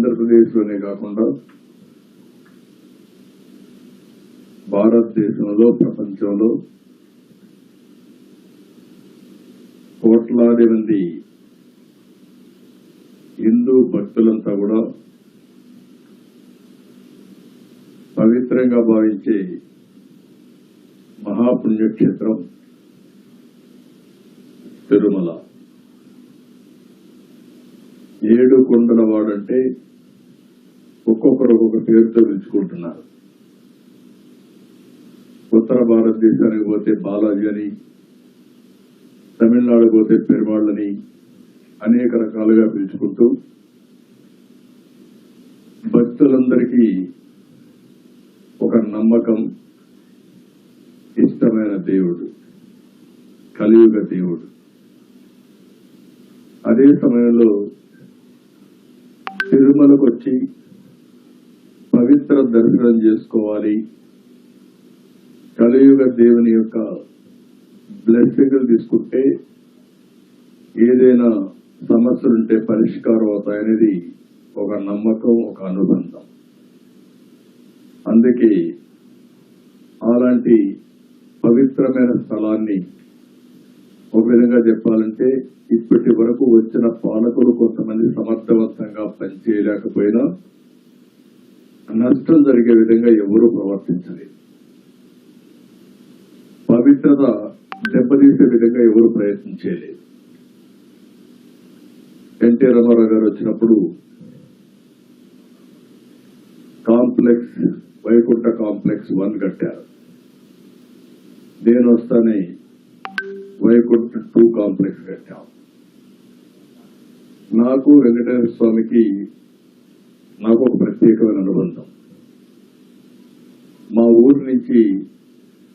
ఆంధ్రప్రదేశ్లోనే కాకుండా భారతదేశంలో, ప్రపంచంలో కోట్లాది మంది హిందూ భక్తులంతా కూడా పవిత్రంగా భావించే మహాపుణ్యక్షేత్రం తిరుమల. 7 కొండల వాడంటే ఒక్కొక్కరు ఒక్కొక్క పేరుతో పిలుచుకుంటున్నారు. ఉత్తర భారతదేశానికి పోతే బాలాజీ అని, తమిళనాడు పోతే పెరుమాళ్ళని అనేక రకాలుగా పిలుచుకుంటూ భక్తులందరికీ ఒక నమ్మకం, ఇష్టమైన దేవుడు, కలియుగ దేవుడు. అదే సమయంలో తిరుమలకు వచ్చి పవిత్ర దర్శనం చేసుకోవాలి, కలియుగ దేవుని యొక్క బ్లెస్సింగ్లు తీసుకుంటే ఏదైనా సమస్యలుంటే పరిష్కారం అవుతాయనేది ఒక నమ్మకం, ఒక అనుబంధం. అందుకే అలాంటి పవిత్రమైన స్థలాన్ని ఒక విధంగా చెప్పాలంటే ఇప్పటి వరకు వచ్చిన పాలకులు కొంతమంది సమర్థవంతంగా పనిచేయలేకపోయినా నష్టం జరిగే విధంగా ఎవరూ ప్రవర్తించలేదు. పవిత్రత దెబ్బతీసే విధంగా ఎవరు ప్రయత్నించలేదు. ఎన్టీ రామారావు గారు వచ్చినప్పుడు కాంప్లెక్స్, వైకుంఠ కాంప్లెక్స్ 1 కట్టారు. నేను వస్తానే వైకుంఠ 2 కాంప్లెక్స్ కట్టాం. నాకు వెంకటేశ్వర స్వామికి నాకు ఒక ప్రత్యేకమైన అనుబంధం. మా ఊరి నుంచి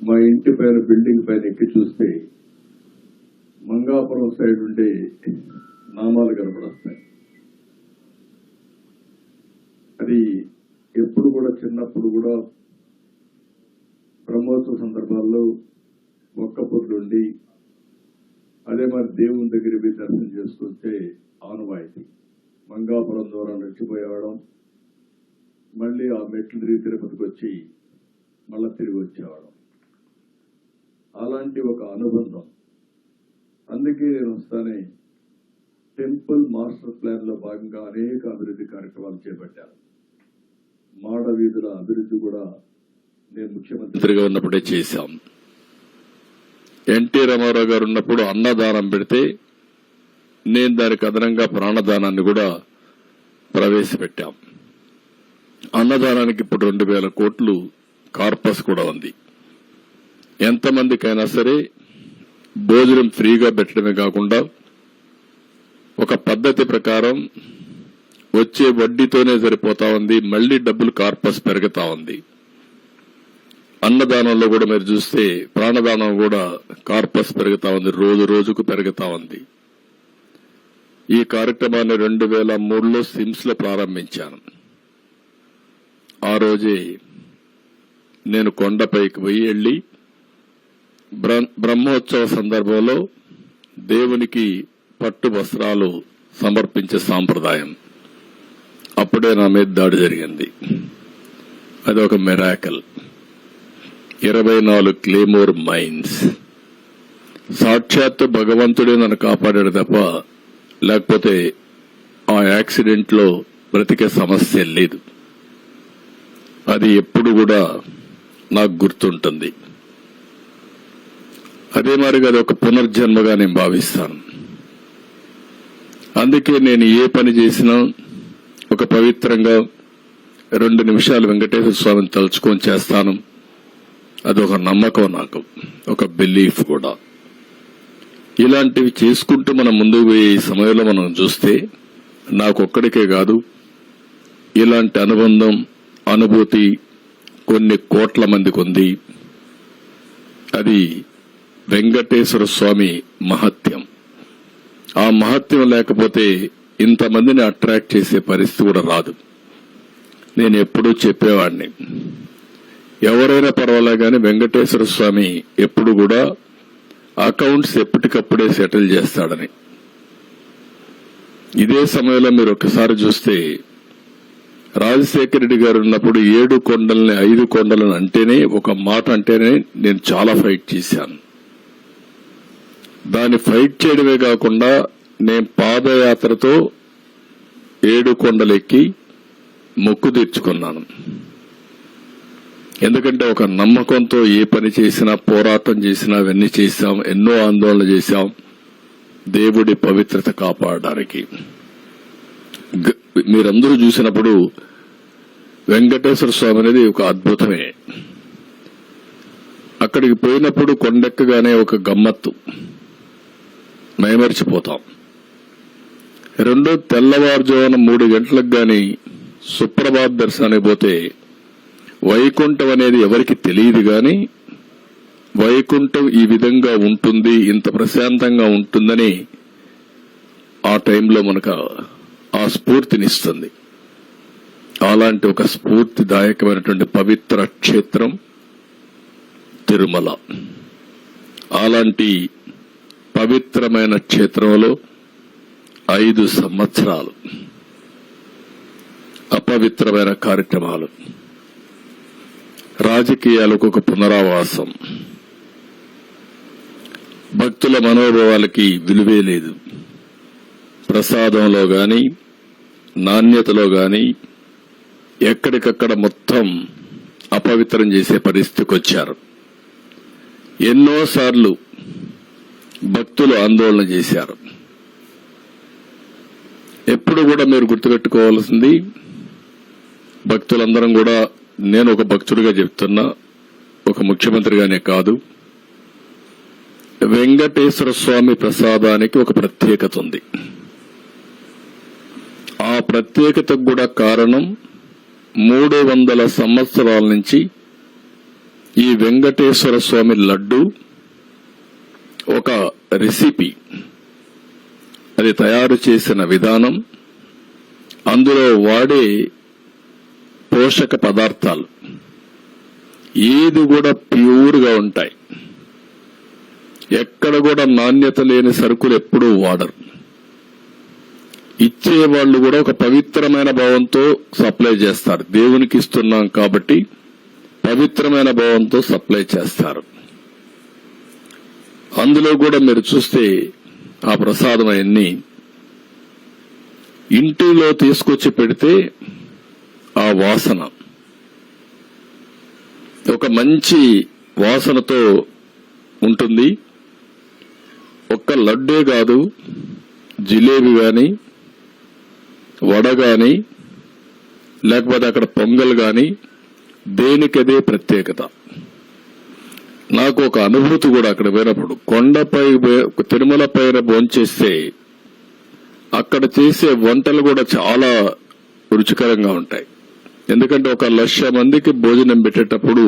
మా ఇంటి పైన బిల్డింగ్ పైన ఎక్కి చూస్తే మంగాపురం సైడ్ ఉండే నామాలు కనపడొస్తాయి. అది ఎప్పుడు కూడా చిన్నప్పుడు కూడా బ్రహ్మోత్సవ సందర్భాల్లో ఒక్క పొద్దుండి అదే మరి దేవుని దగ్గర పోయి దర్శనం చేసుకుంటే ఆనవాయితీ. మంగాపురం ద్వారా నడిచిపోయేవాడం, మళ్ళీ ఆ మెట్లు తిరుపతికి వచ్చి మళ్ళా తిరిగి వచ్చేవాడం. అలాంటి ఒక అనుబంధం. అందుకే నేను వస్తానే టెంపుల్ మాస్టర్ ప్లాన్ లో భాగంగా అనేక అభివృద్ధి కార్యక్రమాలు చేపట్టాను. మాడ వీధుల అభివృద్ధి కూడా నేను ముఖ్యమంత్రిగా ఉన్నప్పుడే చేశాం. ఎన్టీ రామారావు గారు ఉన్నప్పుడు అన్నదానం పెడితే నేను దానికి అదనంగా ప్రాణదానాన్ని కూడా ప్రవేశపెట్టాం. అన్నదానానికి ఇప్పుడు 2000 కోట్లు కార్పస్ కూడా ఉంది. ఎంతమందికైనా సరే భోజనం ఫ్రీగా పెట్టడమే కాకుండా ఒక పద్ధతి ప్రకారం వచ్చే వడ్డీతోనే సరిపోతా ఉంది. మళ్లీ డబ్బులు కార్పస్ పెరుగుతా ఉంది. అన్నదానంలో కూడా మీరు చూస్తే ప్రాణదానం కూడా కార్పస్ పెరుగుతా ఉంది, రోజు రోజుకు పెరుగుతా ఉంది. ఈ కార్యక్రమాన్ని 2003లో సిమ్స్ లో ప్రారంభించాను. ఆ రోజే నేను కొండపైకి వెళ్లి బ్రహ్మోత్సవ సందర్భంలో దేవునికి పట్టు వస్త్రాలు సమర్పించే సాంప్రదాయం అప్పుడే నా మీద దాడి జరిగింది. అది ఒక మిరాకిల్. 24 claymore mines. సాక్షాత్తు భగవంతుడే నన్ను కాపాడాడు తప్ప లేకపోతే ఆ యాక్సిడెంట్ లో బ్రతికే సమస్య లేదు. అది ఎప్పుడు కూడా నాకు గుర్తుంటుంది. అదే మరిగా అది ఒక పునర్జన్మగా నేను భావిస్తాను. అందుకే నేను ఏ పని చేసినా ఒక పవిత్రంగా 2 నిమిషాలు వెంకటేశ్వర స్వామిని తలుచుకొని చేస్తాను. అదొక నమ్మకం, నాకు ఒక బిలీఫ్ కూడా. ఇలాంటివి చేసుకుంటూ మనం ముందుకు పోయే ఈ సమయంలో మనం చూస్తే నాకొక్కడికే కాదు, ఇలాంటి అనుబంధం, అనుభూతి కొన్ని కోట్ల మందికి ఉంది. అది వెంకటేశ్వర స్వామి మహత్యం. ఆ మహత్యం లేకపోతే ఇంతమందిని అట్రాక్ట్ చేసే పరిస్థితి కూడా రాదు. నేను ఎప్పుడూ చెప్పేవాడిని, ఎవరైనా పర్వాలే గాని వెంకటేశ్వర స్వామి ఎప్పుడు కూడా అకౌంట్స్ ఎప్పటికప్పుడే సెటిల్ చేస్తాడని. ఇదే సమయంలో మీరు ఒకసారి చూస్తే రాజశేఖర రెడ్డి గారు ఉన్నప్పుడు 7 కొండల్ని 5 కొండలను అంటేనే, ఒక మాట అంటేనే నేను చాలా ఫైట్ చేశాను. దాన్ని ఫైట్ చేయడమే కాకుండా నేను పాదయాత్రతో 7 కొండలెక్కి మొక్కు తీర్చుకున్నాను. ఎందుకంటే ఒక నమ్మకంతో ఏ పని చేసినా, పోరాటం చేసినా, అవన్నీ చేశాం, ఎన్నో ఆందోళన చేశాం దేవుడి పవిత్రత కాపాడడానికి. మీరందరూ చూసినప్పుడు వెంకటేశ్వర స్వామి అనేది ఒక అద్భుతమే. అక్కడికి పోయినప్పుడు కొండెక్కగానే ఒక గమ్మత్తు, మైమరిచిపోతాం. రెండో తెల్లవారుజామున 3 గంటలకు గాని సుప్రభాత దర్శనానికి పోతే వైకుంఠం అనేది ఎవరికి తెలియదు గాని వైకుంఠం ఈ విధంగా ఉంటుంది, ఇంత ప్రశాంతంగా ఉంటుందని ఆ టైంలో మనకు ఆ స్ఫూర్తినిస్తుంది. అలాంటి ఒక స్ఫూర్తిదాయకమైనటువంటి పవిత్ర క్షేత్రం తిరుమల. అలాంటి పవిత్రమైన క్షేత్రంలో 5 సంవత్సరాలు అపవిత్రమైన కార్యక్రమాలు, రాజకీయాలకు ఒక పునరావాసం, భక్తుల మనోభావాలకి విలువే లేదు. ప్రసాదంలో గాని, నాణ్యతలో గాని ఎక్కడికక్కడ మొత్తం అపవిత్రం చేసే పరిస్థితికి వచ్చారు. ఎన్నోసార్లు భక్తులు ఆందోళన చేశారు. ఎప్పుడు కూడా మీరు గుర్తుపెట్టుకోవాల్సింది, భక్తులందరం కూడా, నేను ఒక భక్తుడిగా చెప్తున్నా, ఒక ముఖ్యమంత్రిగానే కాదు, వెంకటేశ్వర స్వామి ప్రసాదానికి ఒక ప్రత్యేకత ఉంది. ఆ ప్రత్యేకతకు కూడా కారణం 300 సంవత్సరాల నుంచి ఈ వెంకటేశ్వర స్వామి లడ్డు ఒక రెసిపీ, అది తయారు చేసిన విధానం, అందులో వాడే పోషక పదార్థాలు ఏది కూడా ప్యూర్ గా ఉంటాయి. ఎక్కడ కూడా నాణ్యత లేని సరుకులు ఎప్పుడూ వాడరు. ఇచ్చేవాళ్లు కూడా ఒక పవిత్రమైన భావంతో సప్లై చేస్తారు. దేవునికి ఇస్తున్నాం కాబట్టి పవిత్రమైన భావంతో సప్లై చేస్తారు. అందులో కూడా మీరు చూస్తే ఆ ప్రసాదం అన్ని ఇంటిలో తీసుకొచ్చి పెడితే ఆ వాసన ఒక మంచి వాసనతో ఉంటుంది. ఒక్క లడ్డే కాదు, జిలేబీ గాని, వడ గాని, లేకపోతే అక్కడ పొంగల్ గాని, దేనికదే ప్రత్యేకత. నాకు ఒక అనుభూతి కూడా అక్కడ పోయినప్పుడు, కొండపై తిరుమల పైన భోంచేస్తే అక్కడ చేసే వంటలు కూడా చాలా రుచికరంగా ఉంటాయి. ఎందుకంటే 1,00,000 మందికి భోజనం పెట్టేటప్పుడు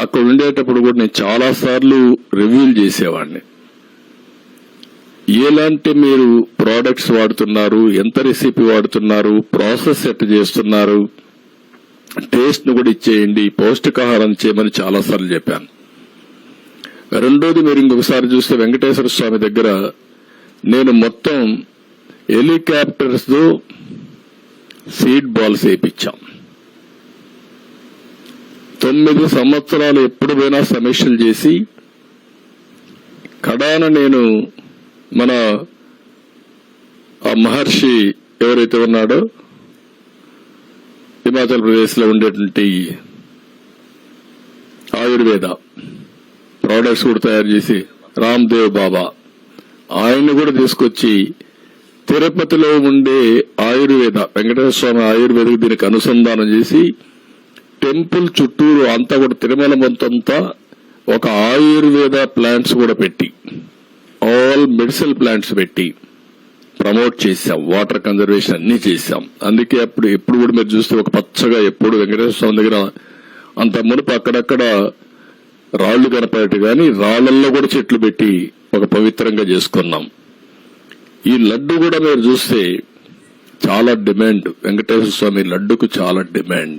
అక్కడ ఉండేటప్పుడు కూడా నేను చాలా సార్లు రివ్యూలు చేసేవాడిని. ఎలాంటి మీరు ప్రోడక్ట్స్ వాడుతున్నారు, ఎంత రెసిపీ వాడుతున్నారు, ప్రాసెస్ ఎట్ చేస్తున్నారు, టేస్ట్ ను కూడా ఇచ్చేయండి, పౌష్టికాహారం చేయమని చాలాసార్లు చెప్పాను. రెండోది, మీరు ఇంకొకసారి చూస్తే వెంకటేశ్వర స్వామి దగ్గర నేను మొత్తం హెలికాప్టర్స్ తో సీడ్ బాల్స్ వేయించాం. 9 సంవత్సరాలు ఎప్పుడు పోయినా సమీక్షలు చేసి కడాన నేను మన ఆ మహర్షి ఎవరైతే ఉన్నాడో హిమాచల్ ప్రదేశ్ లో ఉండేటువంటి ఆయుర్వేద ప్రొడక్ట్స్ కూడా తయారు చేసి రామ్దేవ్ బాబా, ఆయన్ని కూడా తీసుకొచ్చి తిరుపతిలో ఉండే ఆయుర్వేద వెంకటేశ్వర స్వామి ఆయుర్వేదకు దీనికి అనుసంధానం చేసి టెంపుల్ చుట్టూరు అంతా కూడా తిరుమల మొత్తంతా ఒక ఆయుర్వేద ప్లాంట్స్ కూడా పెట్టి, ఆల్ మెడిసినల్ ప్లాంట్స్ పెట్టి ప్రమోట్ చేశాం. వాటర్ కన్జర్వేషన్ అన్ని చేశాం. అందుకే అప్పుడు ఎప్పుడు కూడా మీరు చూస్తే ఒక పచ్చగా ఎప్పుడు వెంకటేశ్వర స్వామి దగ్గర అంత మునుపు అక్కడక్కడ రాళ్లు కనపడేట్టు గాని రాళ్లల్లో కూడా చెట్లు పెట్టి ఒక పవిత్రంగా చేసుకున్నాం. ఈ లడ్డు కూడా మీరు చూస్తే చాలా డిమాండ్, వెంకటేశ్వర స్వామి లడ్డుకు చాలా డిమాండ్.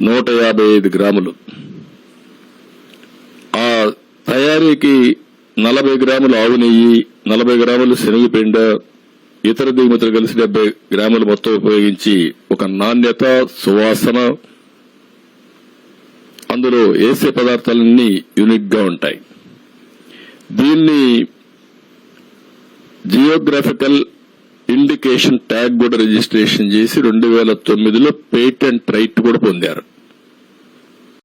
155 గ్రాములు. ఆ తయారీకి 40 గ్రాములు ఆవు నెయ్యి, 40 గ్రాములు శనగపిండ, ఇతర దిగుమతులు కలిసి 70 గ్రాములు మొత్తం ఉపయోగించి ఒక నాణ్యత, సువాసన, అందులో వేసే పదార్థాలన్నీ యూనిక్ గా ఉంటాయి. దీన్ని జియోగ్రాఫికల్ ఇండికేషన్ ట్యాగ్ కూడా రిజిస్ట్రేషన్ చేసి 2009లో పేటెంట్ రైట్ కూడా పొందారు.